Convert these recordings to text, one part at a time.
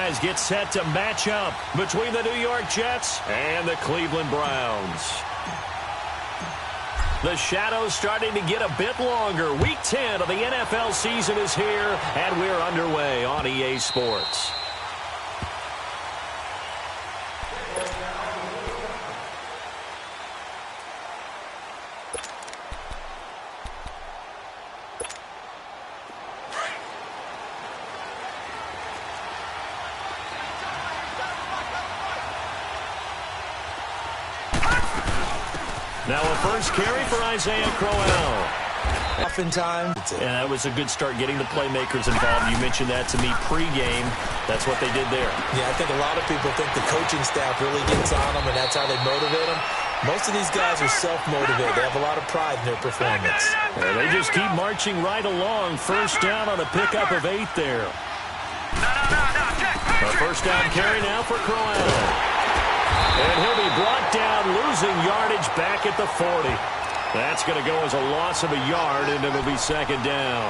Get set to match up between the New York Jets and the Cleveland Browns. The shadows starting to get a bit longer. Week 10 of the NFL season is here, and we're underway on EA Sports. Now a first carry for Isaiah Crowell. Oftentimes, and that was a good start getting the playmakers involved. You mentioned that to me pregame. That's what they did there. Yeah, I think a lot of people think the coaching staff really gets on them, and that's how they motivate them. Most of these guys are self-motivated. They have a lot of pride in their performance. And they just keep marching right along. First down on a pickup of 8 there. A first down carry now for Crowell. And he'll be brought down, losing yardage back at the 40. That's going to go as a loss of a yard, and it'll be second down.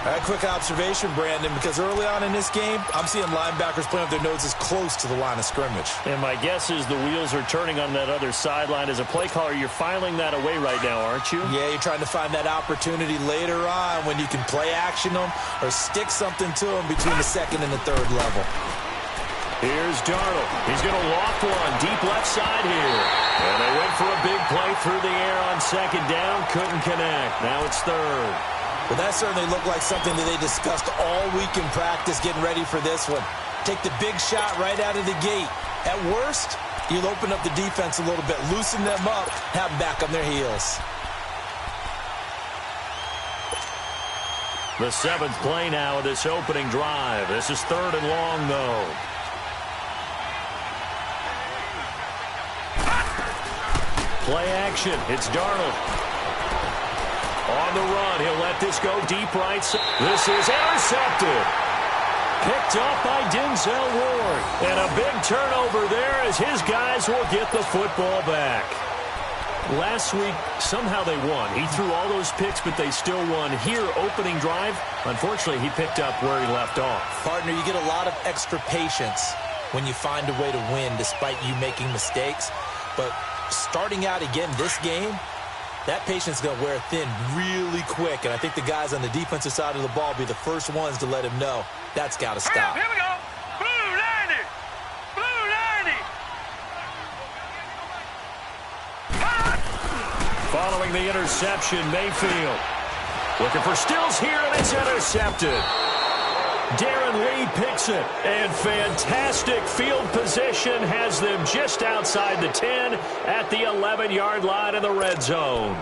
A quick observation, Brandon, because early on in this game, I'm seeing linebackers playing with their noses close to the line of scrimmage. And my guess is the wheels are turning on that other sideline. As a play caller, you're filing that away right now, aren't you? Yeah, you're trying to find that opportunity later on when you can play action them or stick something to them between the second and the third level. Here's Darnold. He's going to loft one deep left side here. And they went for a big play through the air on second down. Couldn't connect. Now it's third. Well, that certainly looked like something that they discussed all week in practice getting ready for this one. Take the big shot right out of the gate. At worst, you'll open up the defense a little bit, loosen them up, have them back on their heels. The 7th play now of this opening drive. This is third and long, though. Play action. It's Darnold. On the run. He'll let this go deep right side. This is intercepted. Picked off by Denzel Ward. And a big turnover there as his guys will get the football back. Last week, somehow they won. He threw all those picks, but they still won. Here, opening drive, unfortunately, he picked up where he left off. Partner, you get a lot of extra patience when you find a way to win despite you making mistakes. But starting out again this game, that patience is going to wear thin really quick. And I think the guys on the defensive side of the ball will be the first ones to let him know that's got to stop. Here we go. Blue 90. Blue 90. Following the interception, Mayfield looking for Stills here, and it's intercepted. Darren Lee picks it, and fantastic field position has them just outside the 10 at the 11-yard line in the red zone.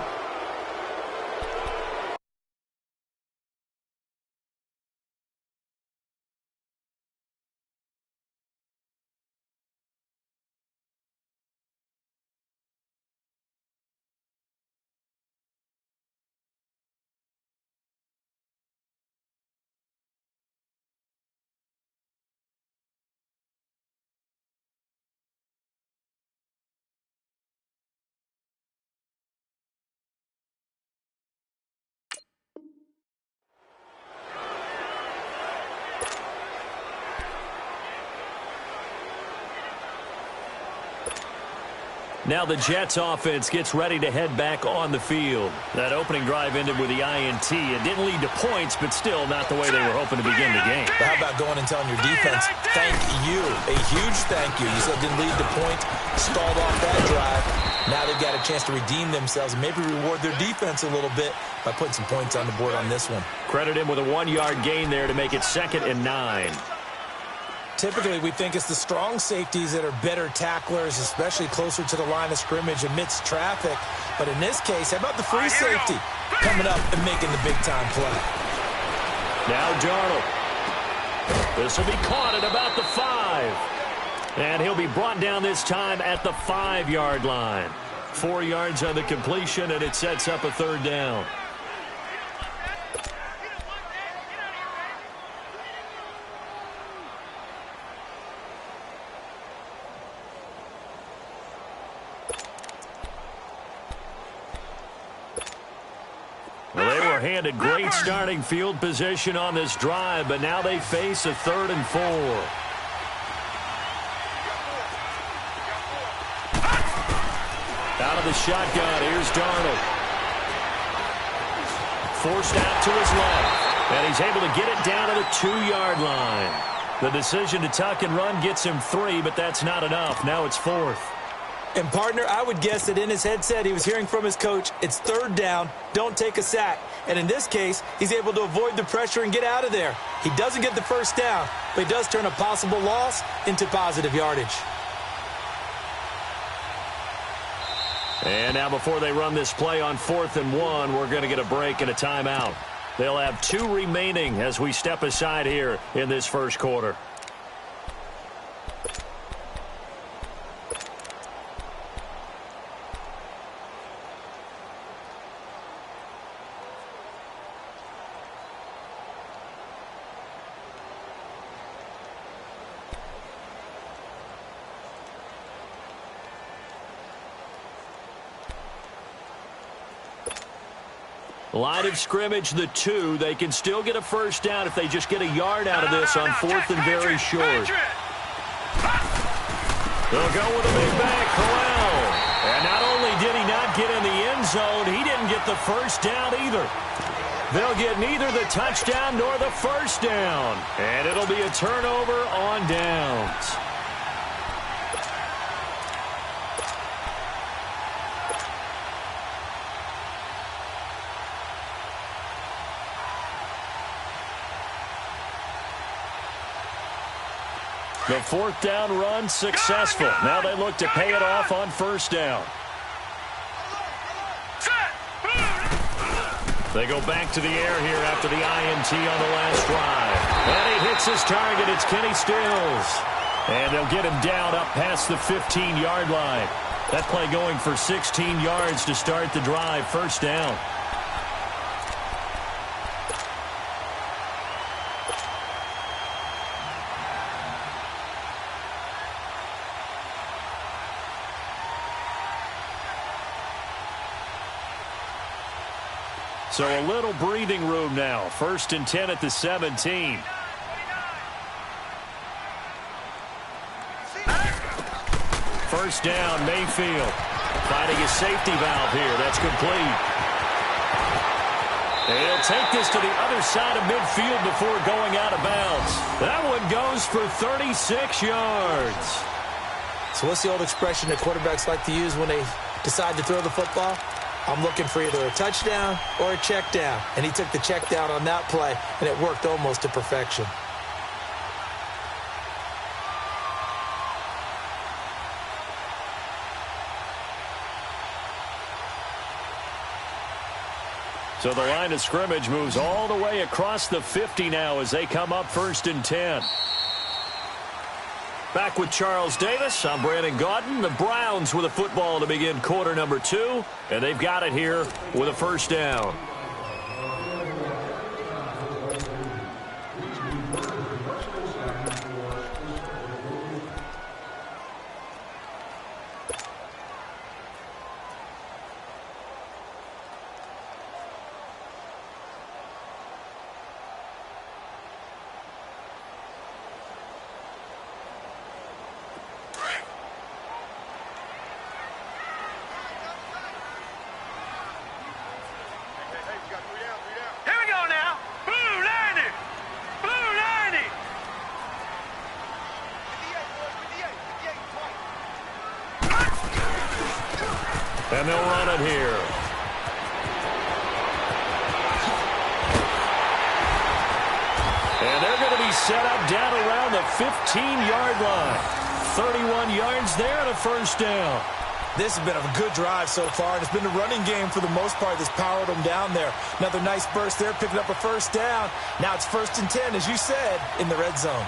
Now the Jets offense gets ready to head back on the field. That opening drive ended with the INT. It didn't lead to points, but still not the way they were hoping to begin the game. But how about going and telling your defense, thank you, a huge thank you. You said it didn't lead to points, stalled off that drive. Now they've got a chance to redeem themselves and maybe reward their defense a little bit by putting some points on the board on this one. Credit him with a 1-yard gain there to make it 2nd and 9. Typically, we think it's the strong safeties that are better tacklers, especially closer to the line of scrimmage amidst traffic. But in this case, how about the free safety coming up and making the big-time play? Now Darnold. This will be caught at about the 5. And he'll be brought down this time at the 5-yard line. 4 yards on the completion, and it sets up a 3rd down. Well, they were handed great starting field position on this drive, but now they face a 3rd and 4. Out of the shotgun, here's Darnold. Forced out to his left, and he's able to get it down to the 2-yard line. The decision to tuck and run gets him 3, but that's not enough. Now it's 4th. And, partner, I would guess that in his headset he was hearing from his coach, it's 3rd down, don't take a sack. And in this case, he's able to avoid the pressure and get out of there. He doesn't get the first down, but he does turn a possible loss into positive yardage. And now before they run this play on 4th and 1, we're going to get a break and a timeout. They'll have 2 remaining as we step aside here in this first quarter. Line of scrimmage, the 2. They can still get a first down if they just get a yard out of this on 4th and very short. They'll go with a big bang, Corral. And not only did he not get in the end zone, he didn't get the first down either. They'll get neither the touchdown nor the first down. And it'll be a turnover on downs. The 4th down run successful. Now they look to pay it off on first down. They go back to the air here after the INT on the last drive. And he hits his target. It's Kenny Stills. And they'll get him down up past the 15-yard line. That play going for 16 yards to start the drive. First down. So a little breathing room now. 1st and 10 at the 17. First down, Mayfield. Finding a safety valve here. That's complete. He'll take this to the other side of midfield before going out of bounds. That one goes for 36 yards. So what's the old expression that quarterbacks like to use when they decide to throw the football? I'm looking for either a touchdown or a check down. And he took the check down on that play, and it worked almost to perfection. So the line of scrimmage moves all the way across the 50 now as they come up 1st and 10. Back with Charles Davis, I'm Brandon Gaudin. The Browns with a football to begin quarter number 2, and they've got it here with a first down. And they'll run it here. And they're going to be set up down around the 15-yard line. 31 yards there and a first down. This has been a good drive so far, and it's been the running game for the most part that's powered them down there. Another nice burst there, picking up a first down. Now it's 1st and 10, as you said, in the red zone.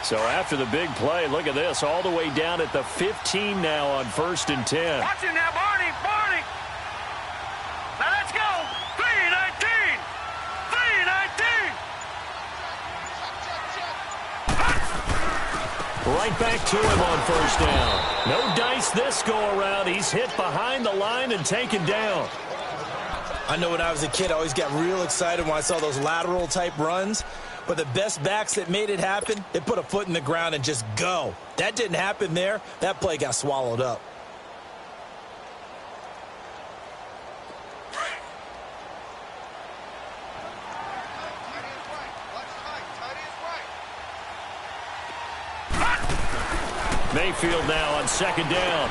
So after the big play, look at this, all the way down at the 15 now on 1st and 10. Watch it now, Barney, Barney. Now let's go. 3-19. 3-19. Right back to him on first down. No dice this go around. He's hit behind the line and taken down. I know when I was a kid, I always got real excited when I saw those lateral type runs. But the best backs that made it happen, they put a foot in the ground and just go. That didn't happen there. That play got swallowed up. Mayfield now on second down.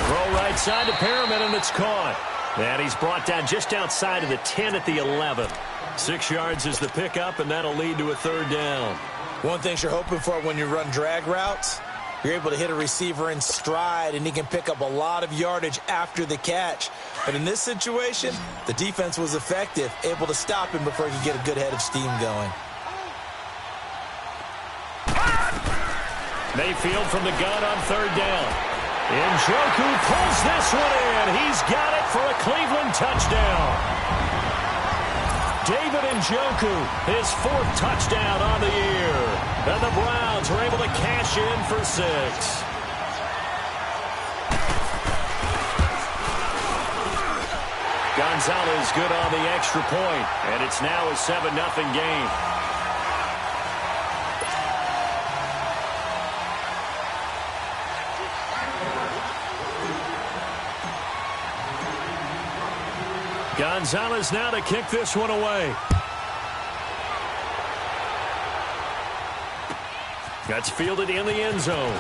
Throw right side to Perriman, and it's caught. And he's brought down just outside of the 10 at the 11. 6 yards is the pickup, and that'll lead to a third down. One thing you're hoping for when you run drag routes, you're able to hit a receiver in stride, and he can pick up a lot of yardage after the catch. But in this situation, the defense was effective, able to stop him before he could get a good head of steam going. Mayfield from the gun on third down. Njoku pulls this one in. He's got it for a Cleveland touchdown. David Njoku, his 4th touchdown on the year. And the Browns are able to cash in for 6. Gonzalez good on the extra point, and it's now a 7-0 game. Gonzalez now to kick this one away. That's fielded in the end zone.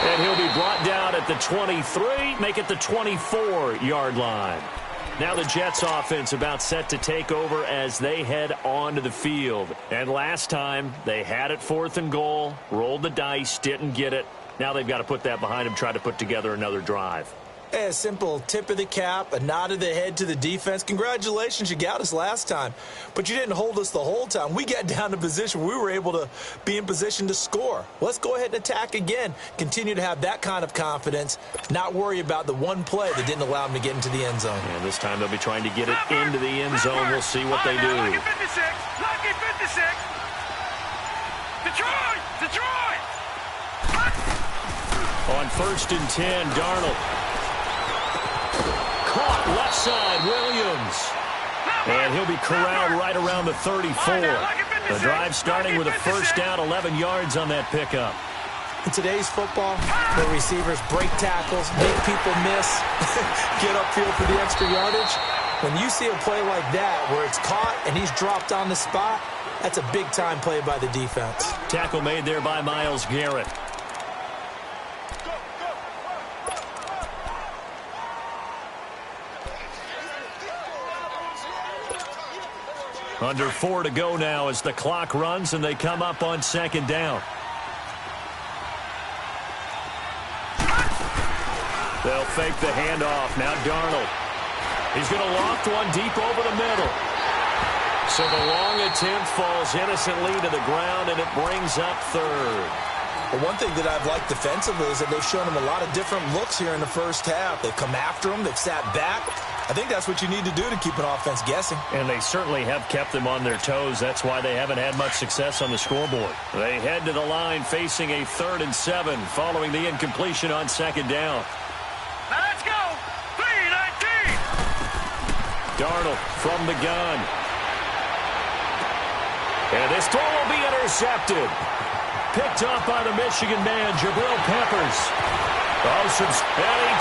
And he'll be brought down at the 23, make it the 24-yard line. Now the Jets offense about set to take over as they head onto the field. And last time, they had it 4th and goal, rolled the dice, didn't get it. Now they've got to put that behind them, try to put together another drive. A simple tip of the cap, a nod of the head to the defense. Congratulations, you got us last time. But you didn't hold us the whole time. We got down to position. We were able to be in position to score. Let's go ahead and attack again. Continue to have that kind of confidence. Not worry about the one play that didn't allow them to get into the end zone. And this time they'll be trying to get it into the end zone. We'll see what they do. Lucky 56. Lucky 56. Detroit. Detroit. On 1st and 10, Darnold. Caught left side, Williams. And he'll be corralled right around the 34. The drive starting with a first down, 11 yards on that pickup. In today's football, where receivers break tackles, make people miss, get upfield for the extra yardage, when you see a play like that where it's caught and he's dropped on the spot, that's a big-time play by the defense. Tackle made there by Myles Garrett. Under 4 to go now as the clock runs and they come up on second down. They'll fake the handoff. Now Darnold. He's going to loft one deep over the middle. So the long attempt falls innocently to the ground, and it brings up 3rd. Well, one thing that I've liked defensively is that they've shown him a lot of different looks here in the first half. They've come after him. They've sat back. I think that's what you need to do to keep an offense guessing. And they certainly have kept them on their toes. That's why they haven't had much success on the scoreboard. They head to the line facing a 3rd and 7 following the incompletion on second down. Now let's go. 3-19. Darnold from the gun. And this throw will be intercepted. Picked off by the Michigan man, Jabril Peppers. And he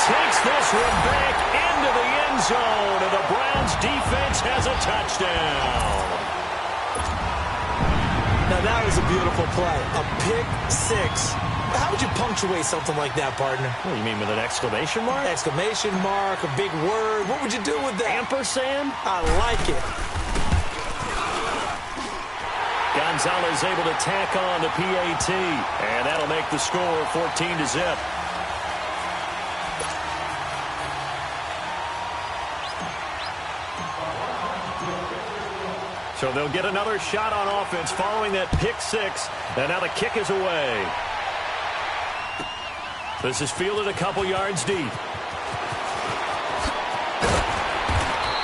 takes this one back into the end zone, and the Browns defense has a touchdown. Now that was a beautiful play. A pick 6. How would you punctuate something like that, partner? What do you mean, with an exclamation mark? Exclamation mark, a big word. What would you do with that? Ampersand? I like it. Gonzalez able to tack on the PAT, and that'll make the score 14-0. So they'll get another shot on offense following that pick 6, and now the kick is away. This is fielded a couple yards deep.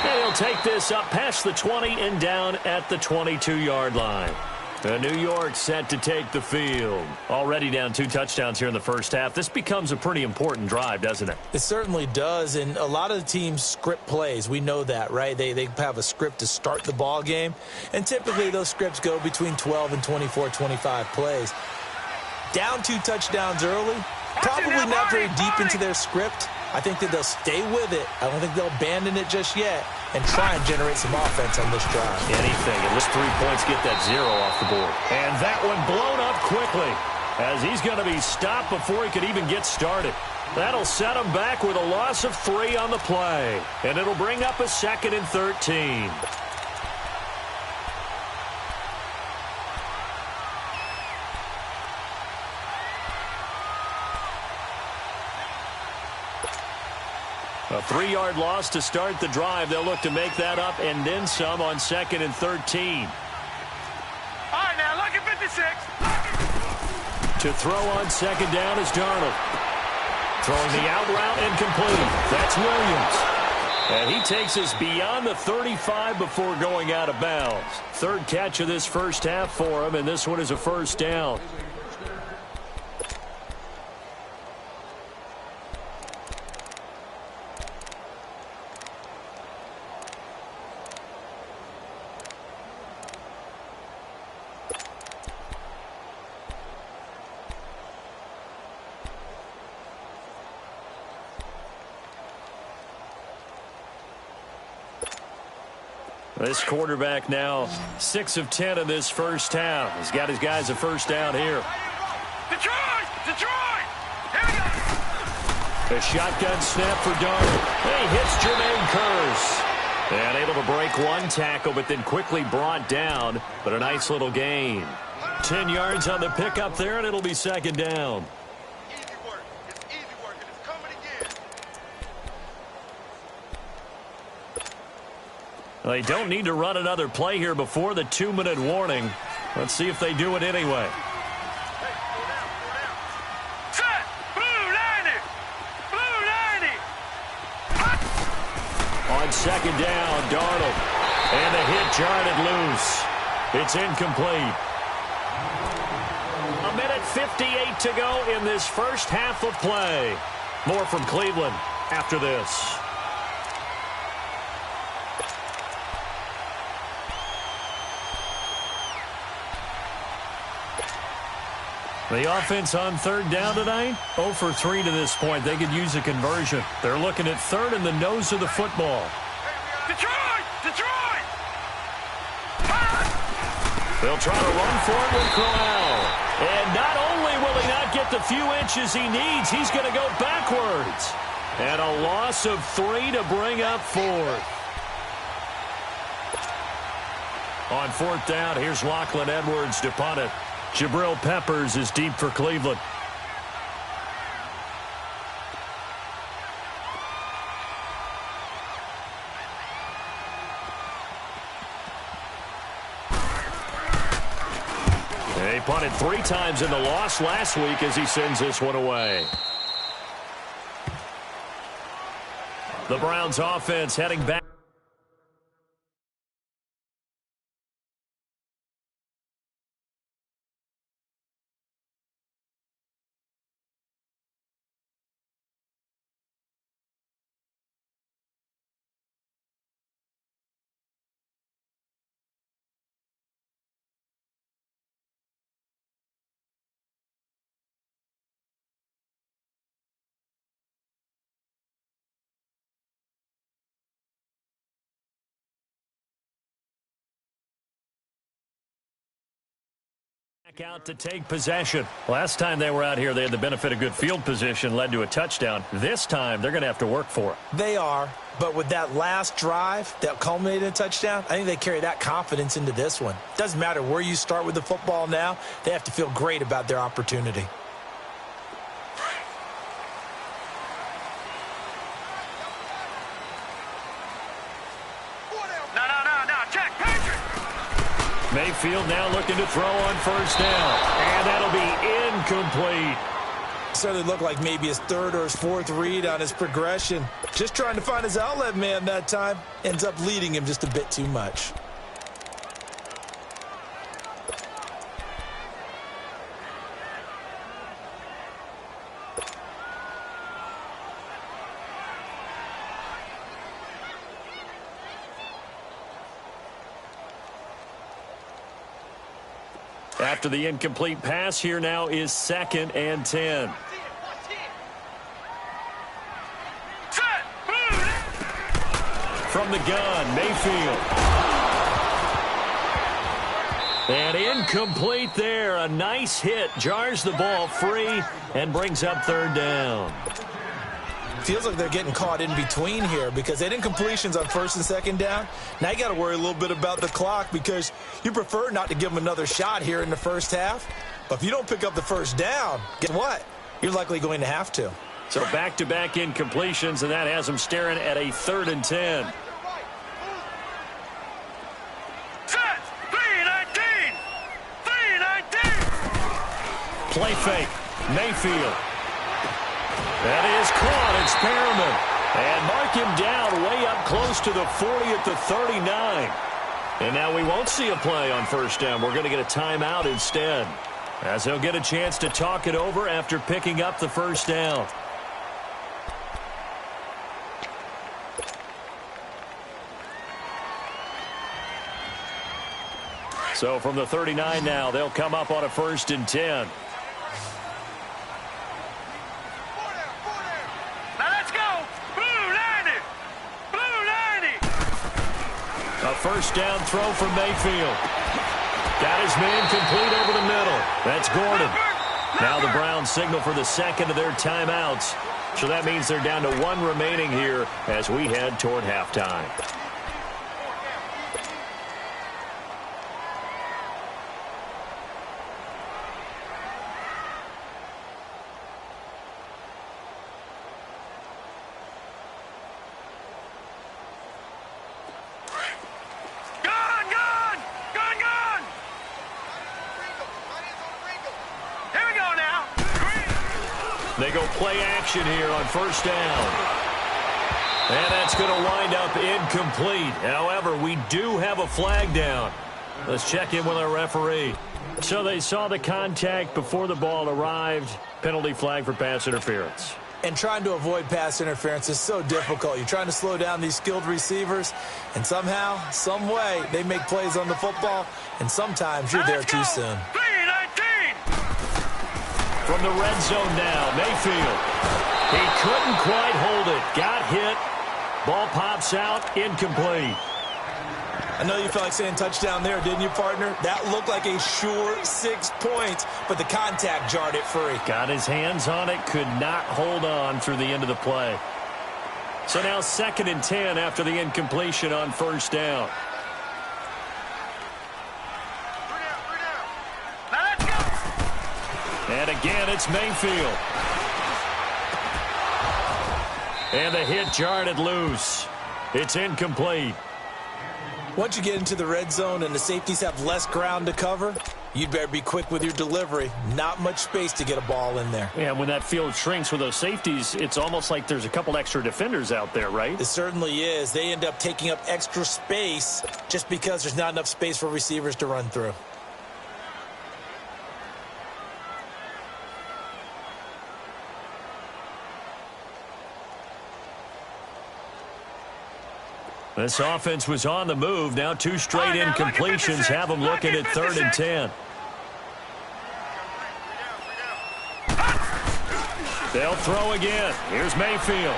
And he'll take this up past the 20 and down at the 22-yard line. New York set to take the field. Already down 2 touchdowns here in the first half. This becomes a pretty important drive, doesn't it? It certainly does, and a lot of the teams script plays. We know that, right? They have a script to start the ball game, and typically those scripts go between 12 and 24, 25 plays. Down 2 touchdowns early, probably not very deep into their script. I think that they'll stay with it. I don't think they'll abandon it just yet and try and generate some offense on this drive. Anything. At least 3 points, get that 0 off the board. And that one blown up quickly as he's going to be stopped before he could even get started. That'll set him back with a loss of 3 on the play. And it'll bring up a 2nd and 13. A 3-yard loss to start the drive. They'll look to make that up and then some on 2nd and 13. All right, now look at 56. To throw on 2nd down is Darnold. Throwing the out route incomplete. That's Williams. And he takes us beyond the 35 before going out of bounds. 3rd catch of this first half for him, and this one is a 1st down. This quarterback now 6 of 10 in this first half. He's got his guys a 1st down here. Detroit! Detroit! Here we go! A shotgun snap for Darnold. He hits Jermaine Kearse. And able to break 1 tackle, but then quickly brought down. But a nice little gain. 10 yards on the pickup there, and it'll be 2nd down. Easy work. It's easy work, and it's coming again. They don't need to run another play here before the 2-minute warning. Let's see if they do it anyway. Set! Blue 90! Blue 90! On 2nd down, Darnold. And the hit jarred it loose. It's incomplete. 1:58 to go in this first half of play. More from Cleveland after this. The offense on 3rd down tonight, 0 for 3 to this point. They could use a conversion. They're looking at 3rd in the nose of the football. Detroit! Detroit! They'll try to run for it with Corral. And not only will he not get the few inches he needs, he's going to go backwards. And a loss of 3 to bring up 4th. On 4th down, here's Lachlan Edwards to punt it. Jabril Peppers is deep for Cleveland. He punted 3 times in the loss last week as he sends this one away. The Browns offense heading back. Back out to take possession. Last time they were out here, they had the benefit of good field position, led to a touchdown. This time, they're going to have to work for it. They are, but with that last drive that culminated in a touchdown, I think they carry that confidence into this one. Doesn't matter where you start with the football now, they have to feel great about their opportunity. No, check, Patrick! Mayfield now looking to throw on 1st down. And that'll be incomplete. Certainly looked like maybe his 3rd or his 4th read on his progression. Just trying to find his outlet man that time. Ends up leading him just a bit too much. After the incomplete pass, here now is 2nd and 10. From the gun, Mayfield. And incomplete there. A nice hit. Jars the ball free and brings up 3rd down. Feels like they're getting caught in between here because they didn't completions on 1st and 2nd down. Now you got to worry a little bit about the clock because you prefer not to give them another shot here in the first half. But if you don't pick up the 1st down, guess what? You're likely going to have to. So back-to-back incompletions, and that has them staring at a 3rd and 10. Play fake. Mayfield. That is caught. It's Perriman. And mark him down way up close to the 40 at the 39. And now we won't see a play on 1st down. We're going to get a timeout instead, as he'll get a chance to talk it over after picking up the 1st down. So from the 39 now, they'll come up on a 1st and 10. A 1st down throw from Mayfield. Got his man complete over the middle. That's Gordon. Now the Browns signal for the 2nd of their timeouts. So that means they're down to 1 remaining here as we head toward halftime. They go play action here on 1st down. And that's going to wind up incomplete. However, we do have a flag down. Let's check in with our referee. So they saw the contact before the ball arrived. Penalty flag for pass interference. And trying to avoid pass interference is so difficult. You're trying to slow down these skilled receivers, and somehow, some way, they make plays on the football, and sometimes you're there too soon. From the red zone now, Mayfield. He couldn't quite hold it. Got hit. Ball pops out, incomplete. I know you felt like saying touchdown there, didn't you, partner? That looked like a sure 6 points, but the contact jarred it free. Got his hands on it, could not hold on through the end of the play. So now 2nd and 10 after the incompletion on 1st down. And again, it's Mayfield. And the hit jarred it loose. It's incomplete. Once you get into the red zone and the safeties have less ground to cover, you'd better be quick with your delivery. Not much space to get a ball in there. Yeah, when that field shrinks with those safeties, it's almost like there's a couple extra defenders out there, right? It certainly is. They end up taking up extra space just because there's not enough space for receivers to run through. This offense was on the move. Now 2 straight incompletions have them looking at 3rd and 10. They'll throw again. Here's Mayfield.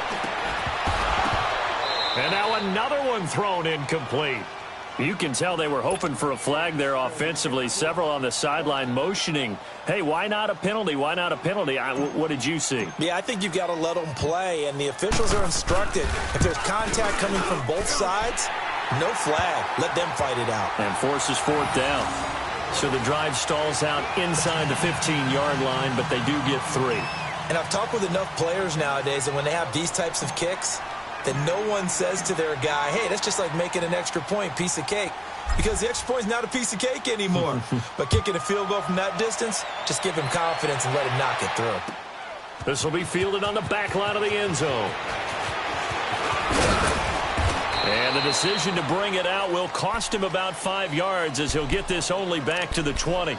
And now another one thrown incomplete. You can tell they were hoping for a flag there offensively. Several on the sideline motioning, hey, why not a penalty? Why not a penalty? What did you see? Yeah, I think you've got to let them play, and the officials are instructed. If there's contact coming from both sides, no flag. Let them fight it out. And forces 4th down. So the drive stalls out inside the 15-yard line, but they do get 3. And I've talked with enough players nowadays that when they have these types of kicks, that no one says to their guy, hey, that's just like making an extra point, piece of cake. Because the extra point is not a piece of cake anymore. But kicking a field goal from that distance, just give him confidence and let him knock it through. This will be fielded on the back line of the end zone. And the decision to bring it out will cost him about 5 yards as he'll get this only back to the 20.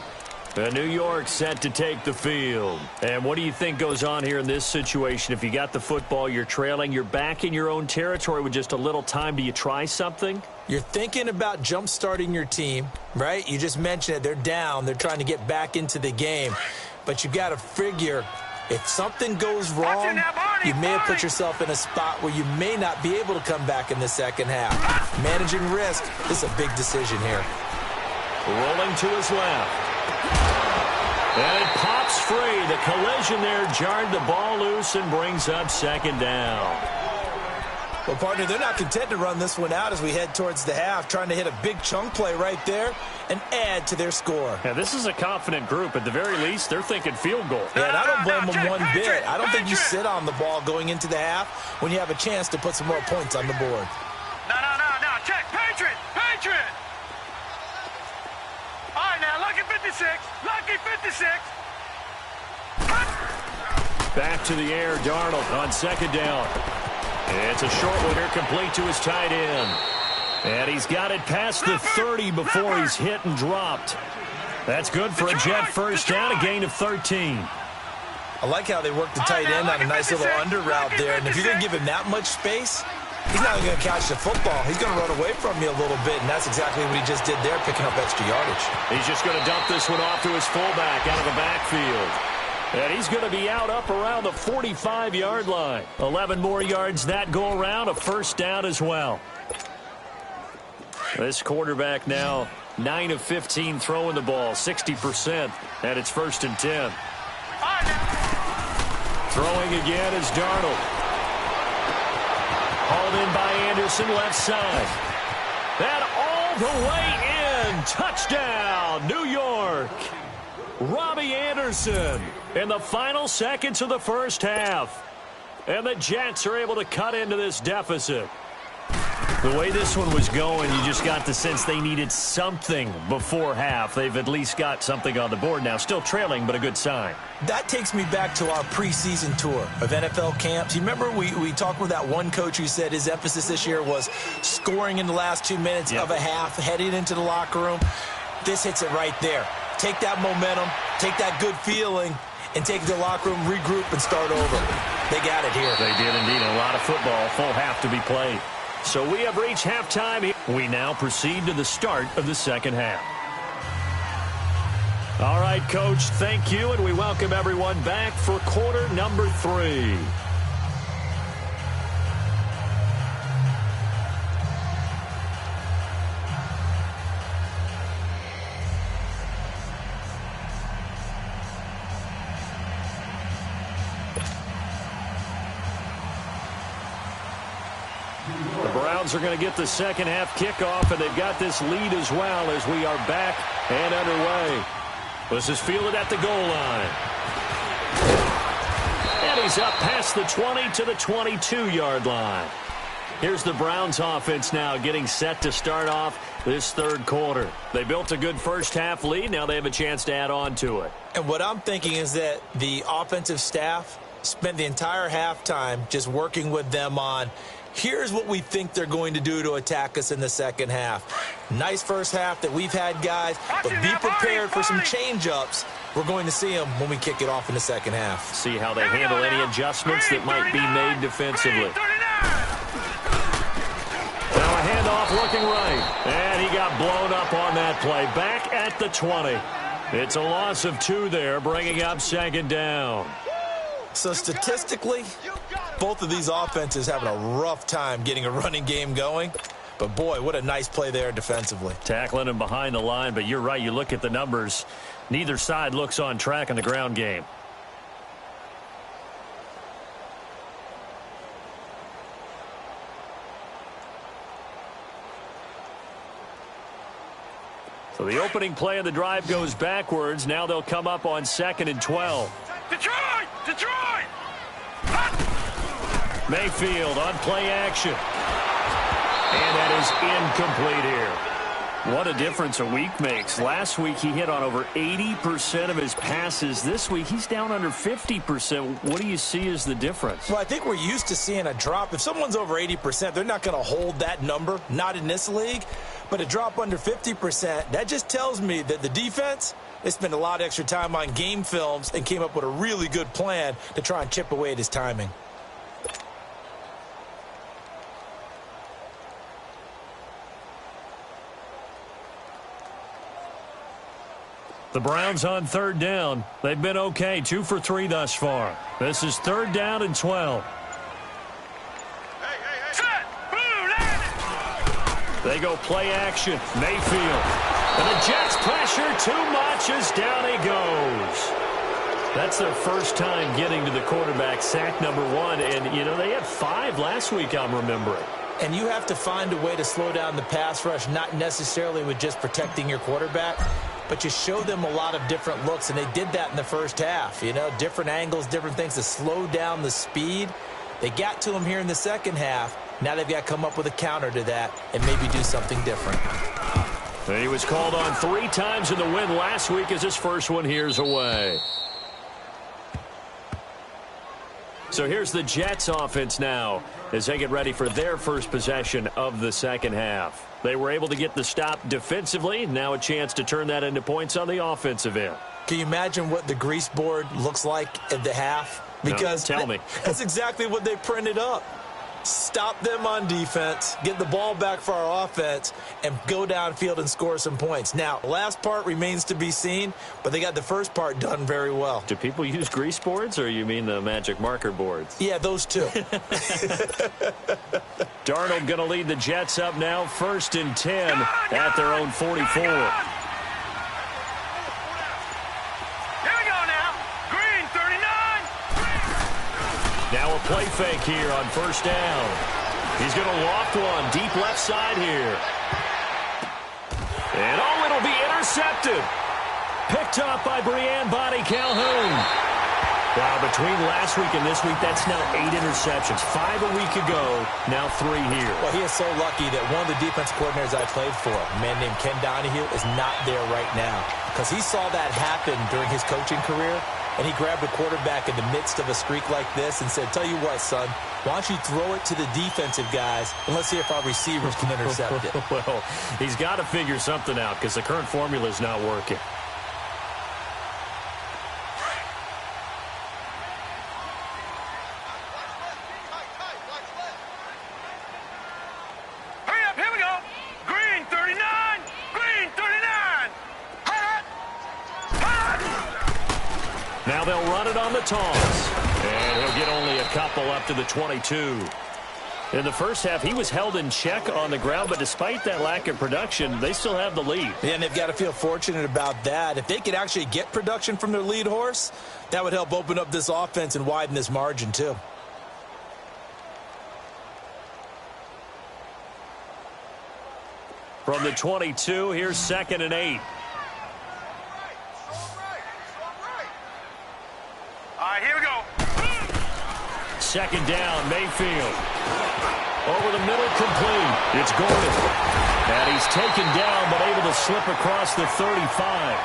New York set to take the field. And what do you think goes on here in this situation? If you got the football, you're trailing, you're back in your own territory with just a little time. Do you try something? You're thinking about jump-starting your team, right? You just mentioned it. They're down. They're trying to get back into the game. But you got to figure if something goes wrong, you may have put yourself in a spot where you may not be able to come back in the second half. Managing risk is a big decision here. Rolling to his left. And it pops free. The collision there jarred the ball loose and brings up second down. Well, partner, they're not content to run this one out as we head towards the half, trying to hit a big chunk play right there and add to their score. Yeah, this is a confident group. At the very least, they're thinking field goal. Yeah, and I don't blame them one bit. I don't think you sit on the ball going into the half when you have a chance to put some more points on the board. No. Check. Patriot. All right, now, lucky 56. Lucky 56. Back to the air, Darnold on second down. It's a short one here, complete to his tight end. And he's got it past the 30 before he's hit and dropped. That's good for a Jet first down, a gain of 13. I like how they work the tight end on a nice little under route there. And if you're going to give him that much space, he's not going to catch the football. He's going to run away from you a little bit, and that's exactly what he just did there, picking up extra yardage. He's just going to dump this one off to his fullback out of the backfield. And he's going to be out up around the 45-yard line. 11 more yards that go around, a first down as well. This quarterback now 9 of 15 throwing the ball, 60%, and it's 1st and 10. Throwing again is Darnold. Hauled in by Anderson, left side. And all the way in. Touchdown, New York. Robbie Anderson in the final seconds of the first half. And the Jets are able to cut into this deficit. The way this one was going, you just got the sense they needed something before half. They've at least got something on the board now. Still trailing, but a good sign. That takes me back to our preseason tour of NFL camps. You remember we talked with that one coach who said his emphasis this year was scoring in the last 2 minutes of a half, heading into the locker room. This hits it right there. Take that momentum, take that good feeling, and take it to the locker room, regroup, and start over. They got it here. They did indeed. A lot of football, full half to be played. So we have reached halftime. We now proceed to the start of the second half. All right, Coach, thank you, and we welcome everyone back for quarter number 3. Are going to get the second half kickoff, and they've got this lead as well as we are back and underway. This is fielded at the goal line. And he's up past the 20 to the 22-yard line. Here's the Browns offense now getting set to start off this third quarter. They built a good first half lead. Now they have a chance to add on to it. And what I'm thinking is that the offensive staff spent the entire halftime just working with them on here's what we think they're going to do to attack us in the second half. Nice first half that we've had, guys, but be prepared for some change-ups. We're going to see them when we kick it off in the second half. See how they handle any adjustments that might be made defensively. Now a handoff looking right, and he got blown up on that play. Back at the 20. It's a loss of 2 there, bringing up second down. So statistically, both of these offenses having a rough time getting a running game going. But, boy, what a nice play there defensively. Tackling him behind the line, but you're right. You look at the numbers. Neither side looks on track in the ground game. So the opening play of the drive goes backwards. Now they'll come up on 2nd and 12. Detroit! Mayfield on play action. And that is incomplete here. What a difference a week makes. Last week he hit on over 80% of his passes. This week he's down under 50%. What do you see as the difference? Well, I think we're used to seeing a drop. If someone's over 80%, they're not going to hold that number, not in this league. But a drop under 50%, that just tells me that the defense They spent a lot of extra time on game films and came up with a really good plan to try and chip away at his timing. The Browns on third down. They've been okay, 2 for 3 thus far. This is 3rd down and 12. They go play action. Mayfield. And the Jets pressure too much as down he goes. That's their first time getting to the quarterback, sack number 1. And, you know, they had 5 last week, I'm remembering. And you have to find a way to slow down the pass rush, not necessarily with just protecting your quarterback, but you show them a lot of different looks, and they did that in the first half. You know, different angles, different things to slow down the speed. They got to him here in the second half. Now they've got to come up with a counter to that and maybe do something different. He was called on 3 times in the win last week as his first one here's away. So here's the Jets offense now as they get ready for their first possession of the second half. They were able to get the stop defensively. Now a chance to turn that into points on the offensive end. Can you imagine what the grease board looks like at the half? Because no, tell me. That's exactly what they printed up. Stop them on defense, get the ball back for our offense, and go downfield and score some points. Now, the last part remains to be seen, but they got the first part done very well. Do people use grease boards, or you mean the magic marker boards? Yeah, those two. Darnold going to lead the Jets up now, 1st and 10 at their own 44. Now a play fake here on 1st down. He's going to loft one deep left side here. And oh, it'll be intercepted. Picked up by Brian Body Calhoun. Wow, between last week and this week, that's now 8 interceptions. 5 a week ago, now 3 here. Well, he is so lucky that one of the defense coordinators I played for, a man named Ken Donahue, is not there right now. Because he saw that happen during his coaching career. And he grabbed a quarterback in the midst of a streak like this and said, tell you what, son, why don't you throw it to the defensive guys, and let's see if our receivers can intercept it. Well, he's got to figure something out because the current formula is not working. Hurry up, here we go. Green 39, green 39. Now they'll run it on the toss. And he'll get only a couple up to the 22. In the first half, he was held in check on the ground, but despite that lack of production, they still have the lead. Yeah, and they've got to feel fortunate about that. If they could actually get production from their lead horse, that would help open up this offense and widen this margin too. From the 22, here's 2nd and 8. All right, here we go. 2nd down, Mayfield. Over the middle, complete. It's Gordon. And he's taken down, but able to slip across the 35.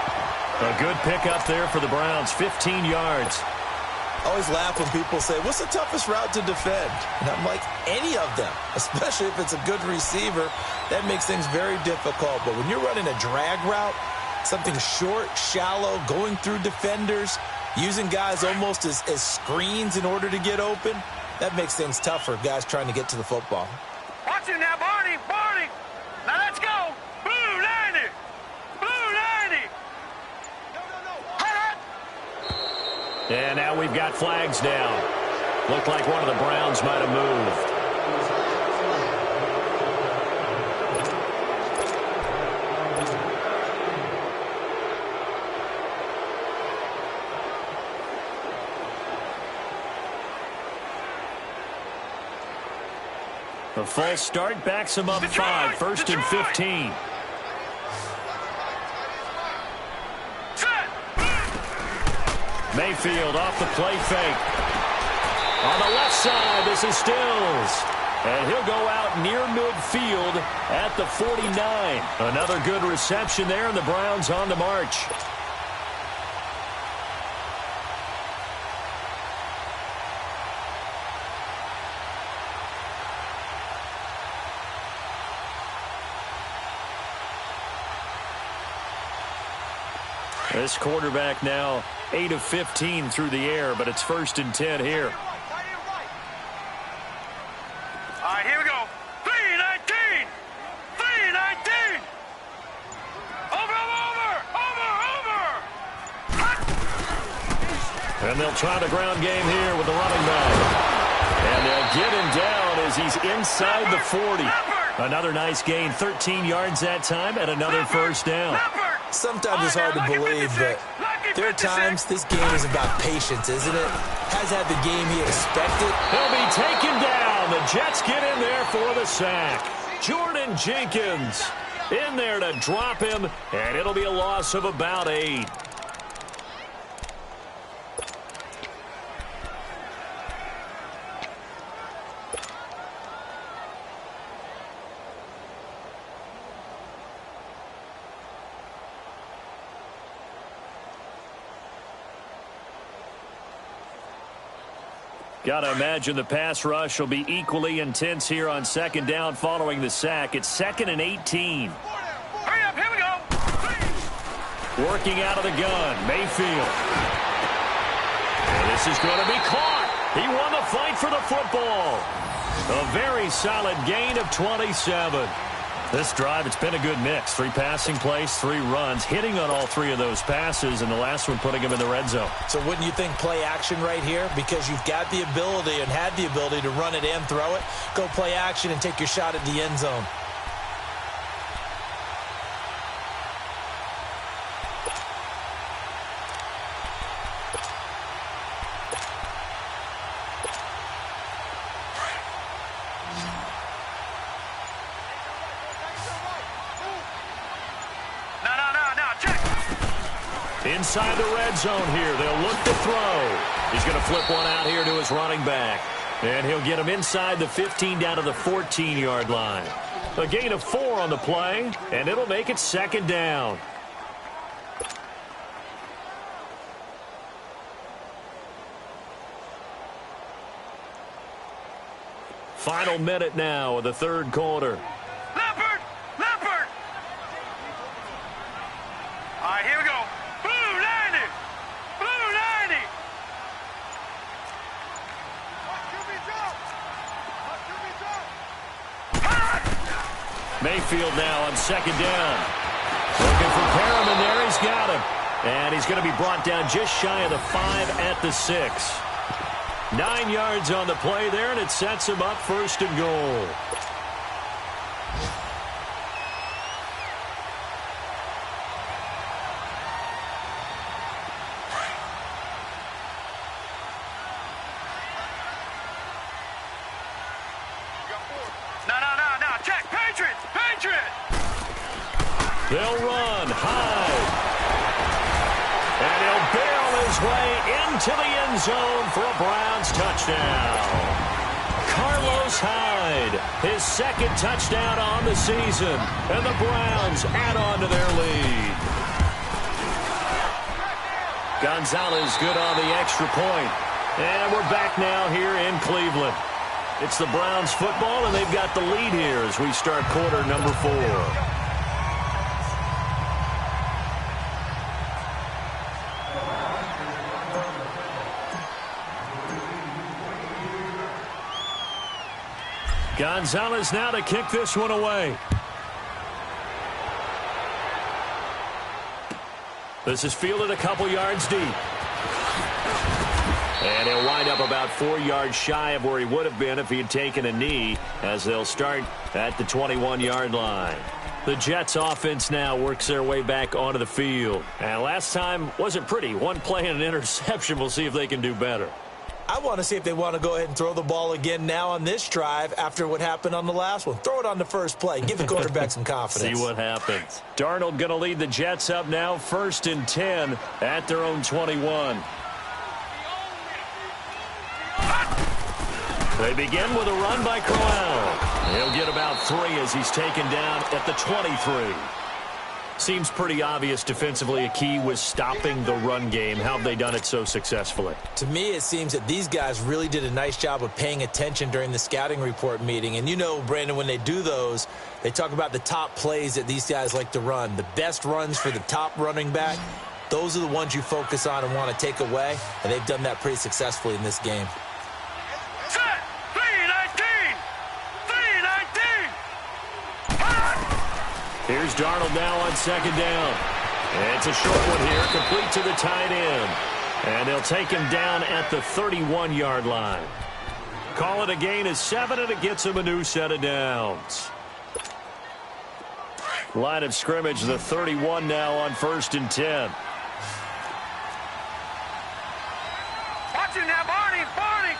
A good pickup there for the Browns, 15 yards. I always laugh when people say, what's the toughest route to defend? And I'm like, any of them, especially if it's a good receiver. That makes things very difficult. But when you're running a drag route, something short, shallow, going through defenders, using guys almost as screens in order to get open, that makes things tough for guys trying to get to the football. Watch it now, Barney, Barney. Now let's go. Blue 90. Blue 90. And now we've got flags down. Looked like one of the Browns might have moved. A false start backs him up 5, 1st and 15. Mayfield off the play fake. On the left side, this is Stills. And he'll go out near midfield at the 49. Another good reception there, and the Browns on the march. This quarterback now 8 of 15 through the air, but it's 1st and 10 here. All right, here we go. 3-19. 3-19. Over. And they'll try the ground game here with the running back. And they'll get him down as he's inside the 40. Another nice gain, 13 yards that time, and another first down. Sometimes it's hard to believe, but there are times this game is about patience, isn't it? Has had the game he expected. He'll be taken down. The Jets get in there for the sack. Jordan Jenkins in there to drop him, and it'll be a loss of about 8. Got to imagine the pass rush will be equally intense here on 2nd down following the sack. It's 2nd and 18. Hurry up, here we go. Working out of the gun, Mayfield. And this is going to be caught. He won the fight for the football. A very solid gain of 27. This drive, it's been a good mix. 3 passing plays, 3 runs, hitting on all 3 of those passes, and the last one putting him in the red zone. So wouldn't you think play action right here? Because you've got the ability and had the ability to run it and throw it. Go play action and take your shot at the end zone. Inside the red zone here. They'll look to throw. He's going to flip one out here to his running back. And he'll get him inside the 15 down to the 14-yard line. A gain of 4 on the play, and it'll make it 2nd down. Final minute now of the 3rd quarter. Leopard! All right, here we go. Blue 90! Blue 90! Mayfield now on 2nd down. Looking for Perriman there. He's got him. And he's going to be brought down just shy of the 5 at the 6. 9 yards on the play there, and it sets him up 1st and goal. No. Check. Patriot! They'll run high. And he'll barrel his way into the end zone for a Browns touchdown. Carlos Hyde, his 2nd touchdown on the season. And the Browns add on to their lead. Gonzalez good on the extra point. And we're back now here in Cleveland. It's the Browns football, and they've got the lead here as we start quarter number 4. Gonzalez now to kick this one away. This is fielded a couple yards deep. And he'll wind up about 4 yards shy of where he would have been if he had taken a knee, as they'll start at the 21-yard line. The Jets offense now works their way back onto the field. And last time wasn't pretty. 1 play and an interception. We'll see if they can do better. I want to see if they want to go ahead and throw the ball again now on this drive after what happened on the last one. Throw it on the first play. Give the quarterback some confidence. See what happens. Darnold going to lead the Jets up now, 1st and 10 at their own 21. They begin with a run by Crowell. He'll get about 3 as he's taken down at the 23. Seems pretty obvious defensively a key was stopping the run game. How have they done it so successfully? To me, it seems that these guys really did a nice job of paying attention during the scouting report meeting. And you know, Brandon, when they do those, they talk about the top plays that these guys like to run. The best runs for the top running back. Those are the ones you focus on and want to take away, and they've done that pretty successfully in this game. Set! 319! 319! Here's Darnold now on second down. It's a short one here, complete to the tight end. And they'll take him down at the 31-yard line. Call it a gain of 7, and it gets him a new set of downs. Line of scrimmage, the 31 now on 1st and 10. Watch him now, Barney! Barney!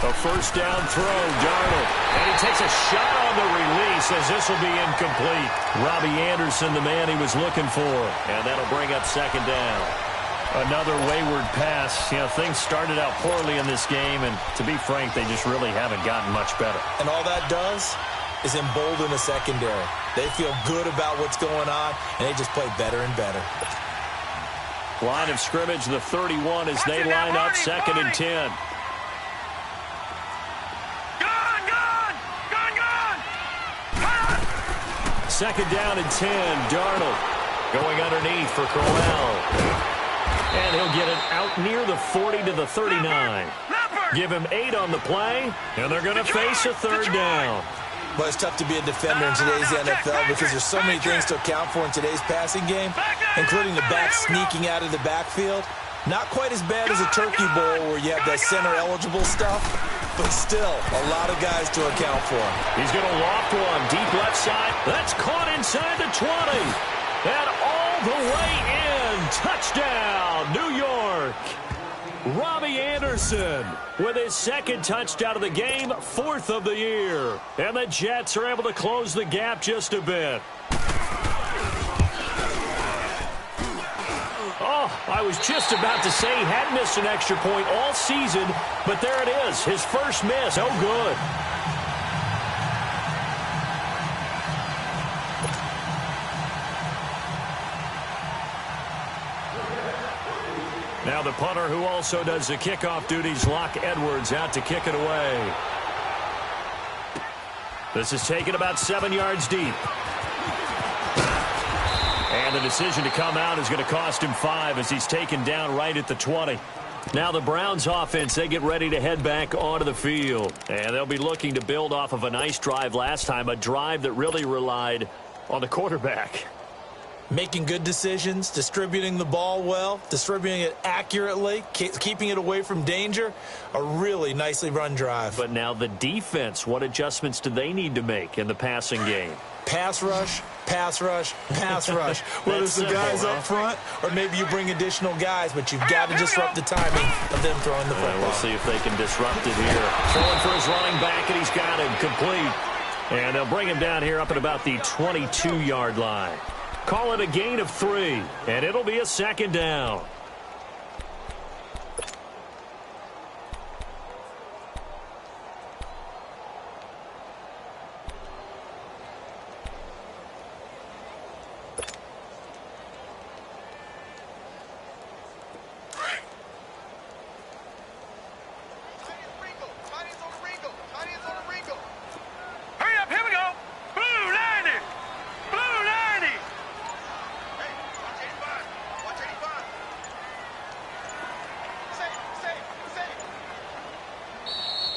A first down throw, Darnold. And he takes a shot on the release as this will be incomplete. Robbie Anderson, the man he was looking for. And that'll bring up second down. Another wayward pass. You know, things started out poorly in this game, and to be frank, they just really haven't gotten much better. And all that does is embolden the secondary. They feel good about what's going on, and they just play better and better. Line of scrimmage, the 31 as they line up, 2nd and 10. Second down and 10. Darnold going underneath for Crowell. And he'll get it out near the 40 to the 39. Give him 8 on the play, and they're going to face a third down. But it's tough to be a defender in today's NFL because there's so many things to account for in today's passing game, including the back sneaking out of the backfield. Not quite as bad as a turkey bowl where you have that center-eligible stuff, but still a lot of guys to account for. He's going to loft one deep left side. That's caught inside the 20. And all the way in. Touchdown, New York. Robbie Anderson with his 2nd touchdown of the game, 4th of the year. And the Jets are able to close the gap just a bit. Oh, I was just about to say he had missed an extra point all season, but there it is, his first miss. No good. Now the punter who also does the kickoff duties, Locke Edwards, out to kick it away. This is taken about 7 yards deep. And the decision to come out is going to cost him 5 as he's taken down right at the 20. Now the Browns offense, they get ready to head back onto the field. And they'll be looking to build off of a nice drive last time, a drive that really relied on the quarterback. Making good decisions, distributing the ball well, distributing it accurately, keeping it away from danger. A really nicely run drive. But now the defense, what adjustments do they need to make in the passing game? Pass rush, pass rush, pass rush. Whether it's the guys up front or maybe you bring additional guys, but you've got to disrupt the timing of them throwing the football. We'll see if they can disrupt it here. Throwing for his running back, and he's got him complete. And they'll bring him down here up at about the 22-yard line. Call it a gain of 3, and it'll be a 2nd down.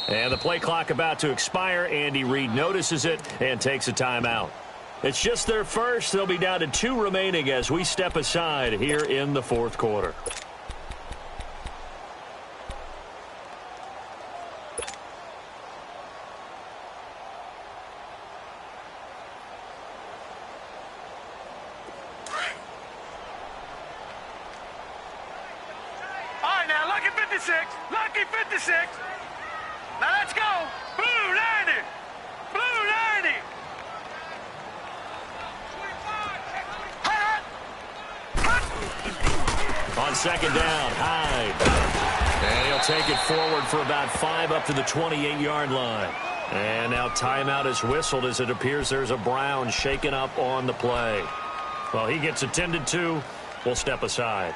And the play clock about to expire. Andy Reid notices it and takes a timeout. It's just their first. They'll be down to 2 remaining as we step aside here in the 4th quarter. All right, now, lucky 56. Lucky 56. Now let's go. Blue 90. Blue 90. On 2nd down, Hyde. And he'll take it forward for about 5 up to the 28-yard line. And now timeout is whistled as it appears there's a Brown shaken up on the play. Well, he gets attended to. We'll step aside.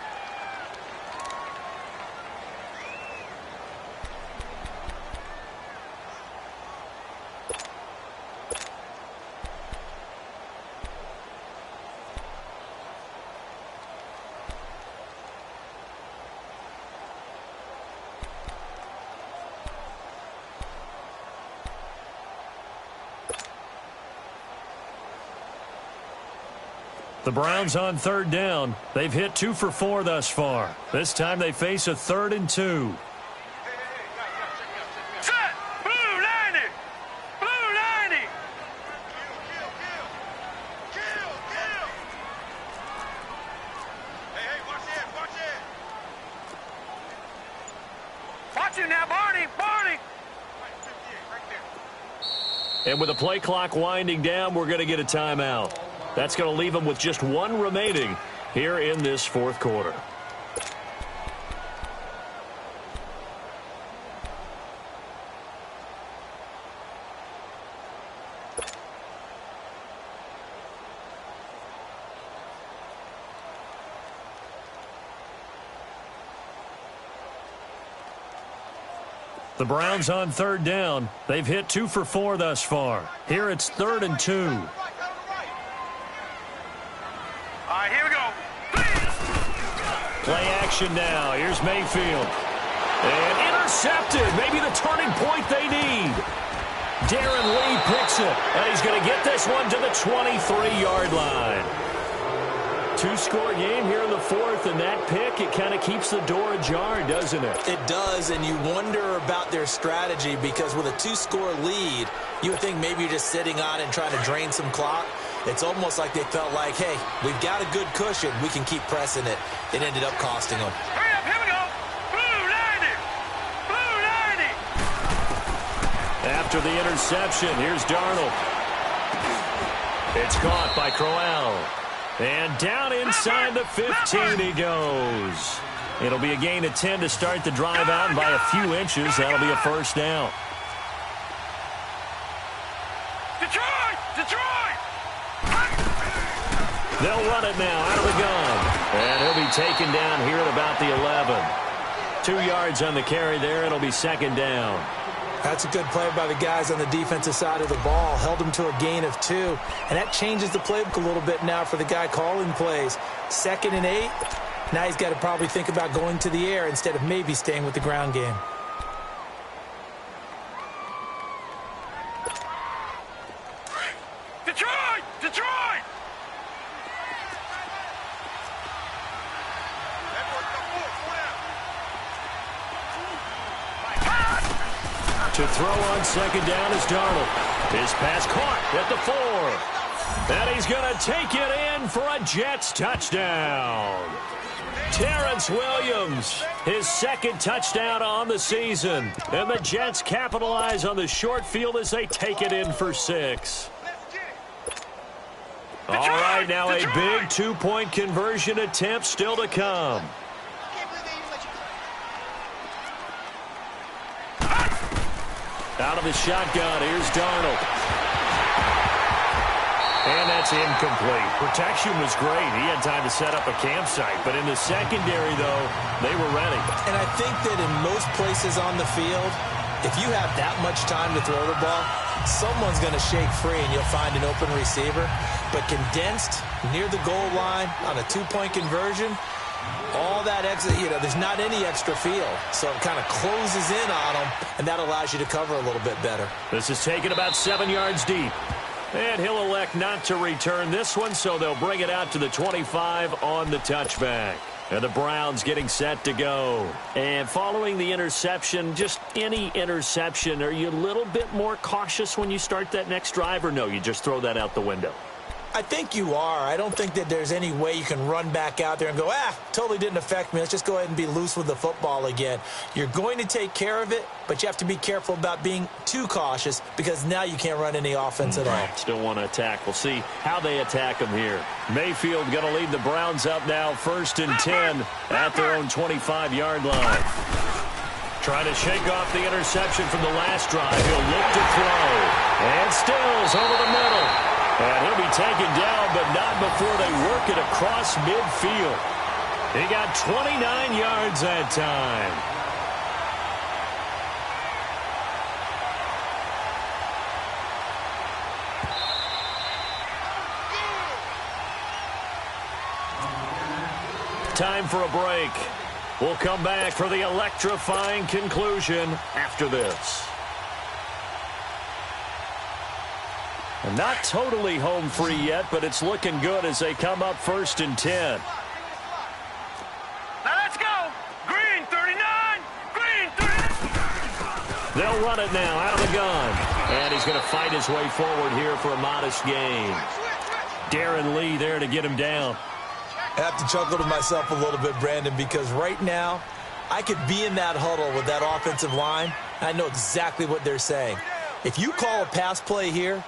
The Browns on third down. They've hit 2 for 4 thus far. This time they face a 3rd and 2. Set! Blue 90! Blue 90! Kill! Hey, watch it, watch it! Watch him now, Barney! Barney! Right there. And with the play clock winding down, we're going to get a timeout. That's going to leave them with just 1 remaining here in this 4th quarter. The Browns on third down. They've hit 2 for 4 thus far. Here it's 3rd and 2. All right, here we go. Play action now. Here's Mayfield. And intercepted. Maybe the turning point they need. Darren Lee picks it. And he's going to get this one to the 23-yard line. 2-score game here in the 4th, and that pick, it kind of keeps the door ajar, doesn't it? It does, and you wonder about their strategy because with a 2-score lead, you would think maybe you're just sitting on it and trying to drain some clock. It's almost like they felt like, hey, we've got a good cushion. We can keep pressing it. It ended up costing them. Hurry up, here we go. Blue 90! Blue 90! After the interception, here's Darnold. It's caught by Crowell. And down inside the 15 he goes. It'll be a gain of 10 to start the drive out, and by a few inches, that'll be a 1st down. Detroit! Detroit! They'll run it now out of the gun. And he'll be taken down here at about the 11. 2 yards on the carry there. It'll be 2nd down. That's a good play by the guys on the defensive side of the ball. Held them to a gain of 2. And that changes the playbook a little bit now for the guy calling plays. 2nd and 8. Now he's got to probably think about going to the air instead of maybe staying with the ground game. Detroit! Detroit! To throw on 2nd down is Darnold. His pass caught at the 4. And he's going to take it in for a Jets touchdown. Terrence Williams, his 2nd touchdown on the season. And the Jets capitalize on the short field as they take it in for 6. All right, now a big 2-point conversion attempt still to come. Out of the shotgun, here's Darnold. And that's incomplete. Protection was great. He had time to set up a campsite. But in the secondary, though, they were ready. And I think that in most places on the field, if you have that much time to throw the ball, someone's going to shake free and you'll find an open receiver. But condensed near the goal line on a 2-point conversion, all that extra, there's not any extra field. So it kind of closes in on them, and that allows you to cover a little bit better. This is taken about 7 yards deep. And he'll elect not to return this one, so they'll bring it out to the 25 on the touchback. And the Browns getting set to go. And following the interception, just any interception, are you a little bit more cautious when you start that next drive, or no, you just throw that out the window? I think you are. I don't think that there's any way you can run back out there and go, totally didn't affect me. Let's just go ahead and be loose with the football again. You're going to take care of it, but you have to be careful about being too cautious because now you can't run any offense at all. Still want to attack. We'll see how they attack them here. Mayfield going to lead the Browns up now 1st and 10 at their own 25-yard line. Trying to shake off the interception from the last drive. He'll look to throw. And Stills over the middle. And he'll be taken down, but not before they work it across midfield. He got 29 yards that time. Time for a break. We'll come back for the electrifying conclusion after this. And Not totally home free yet, but it's looking good as they come up 1st and 10. Now let's go. Green 39. Green 39. They'll run it now out of the gun. And he's going to fight his way forward here for a modest gain. Darren Lee there to get him down. I have to chuckle to myself a little bit, Brandon, because right now I could be in that huddle with that offensive line, and I know exactly what they're saying. If you call a pass play here,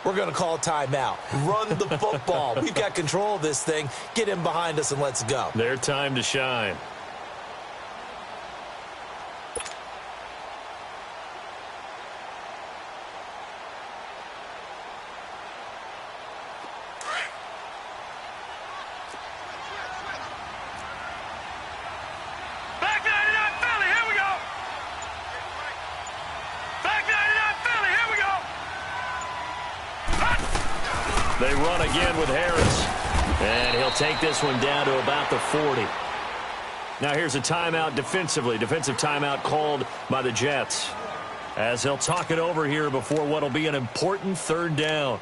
we're going to call a timeout. Run the football. We've got control of this thing. Get him behind us and let's go. Their time to shine. They run again with Harris. And he'll take this one down to about the 40. Now here's a timeout defensively. Defensive timeout called by the Jets. As they'll talk it over here before what will be an important 3rd down.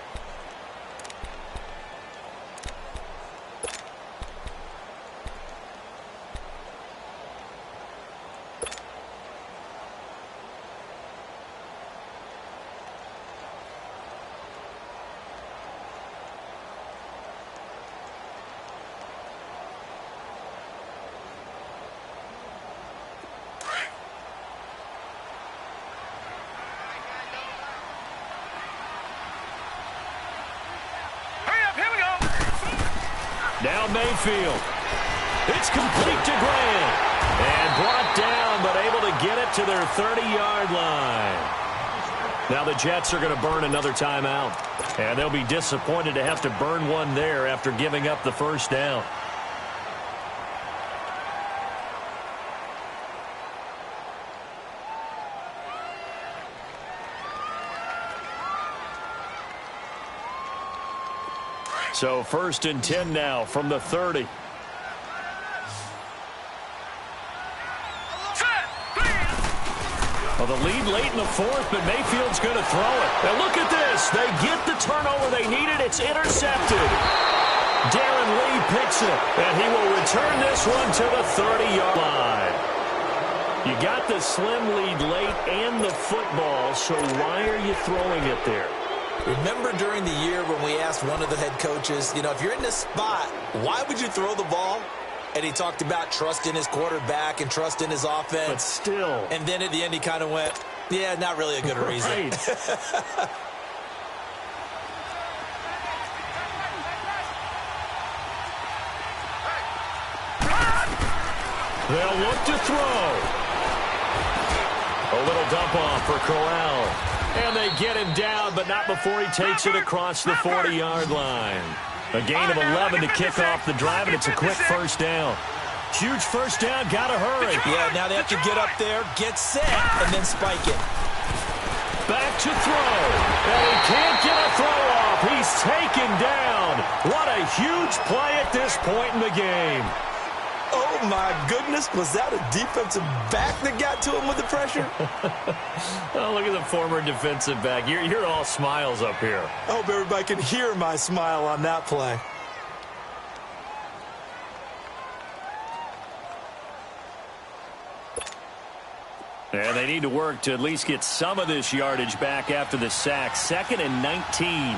Now Mayfield. It's complete to Grant. And brought down, but able to get it to their 30-yard line. Now the Jets are going to burn another timeout. And they'll be disappointed to have to burn one there after giving up the 1st down. So 1st and 10 now from the 30. Well, the lead late in the 4th, but Mayfield's going to throw it. And look at this. They get the turnover they needed. It's intercepted. Darren Lee picks it, and he will return this one to the 30-yard line. You got the slim lead late and the football, so why are you throwing it there? Remember during the year when we asked one of the head coaches, if you're in this spot, why would you throw the ball? And he talked about trust in his quarterback and trust in his offense. But still. And then at the end he kind of went, yeah, not really a good reason. Right. They'll look to throw. A little dump off for Corral. And they get him down, but not before he takes it across the 40-yard line. A gain of 11 to kick off the drive, and it's a quick 1st down. Huge 1st down, gotta hurry. Yeah, now they have to get up there, get set, and then spike it. Back to throw. And he can't get a throw off. He's taken down. What a huge play at this point in the game. Oh, my goodness. Was that a defensive back that got to him with the pressure? Oh, look at the former defensive back. You're all smiles up here. I hope everybody can hear my smile on that play. And they need to work to at least get some of this yardage back after the sack. 2nd and 19.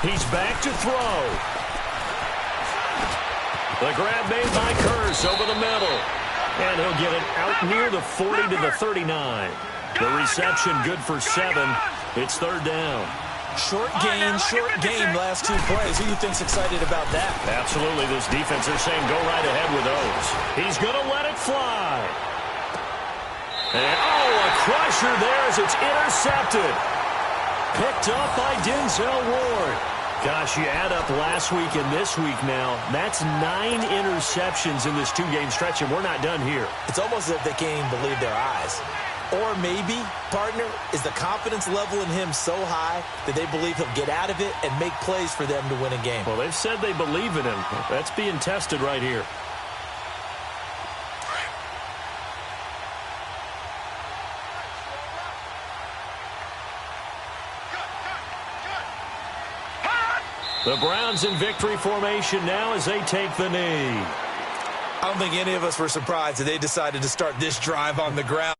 He's back to throw. The grab made by Curse over the middle. And he'll get it out near the 40 to the 39. The reception good for 7. It's 3rd down. Short game, last 2 plays. Who do you think's excited about that? Absolutely. This defense, they're saying go right ahead with those. He's going to let it fly. And, a crusher there as it's intercepted. Picked up by Denzel Ward. Gosh, you add up last week and this week now, that's 9 interceptions in this 2-game stretch, and we're not done here. It's almost as if they can't even believe their eyes. Or maybe, partner, is the confidence level in him so high that they believe he'll get out of it and make plays for them to win a game. Well, they've said they believe in him. That's being tested right here. The Browns in victory formation now as they take the knee. I don't think any of us were surprised that they decided to start this drive on the ground.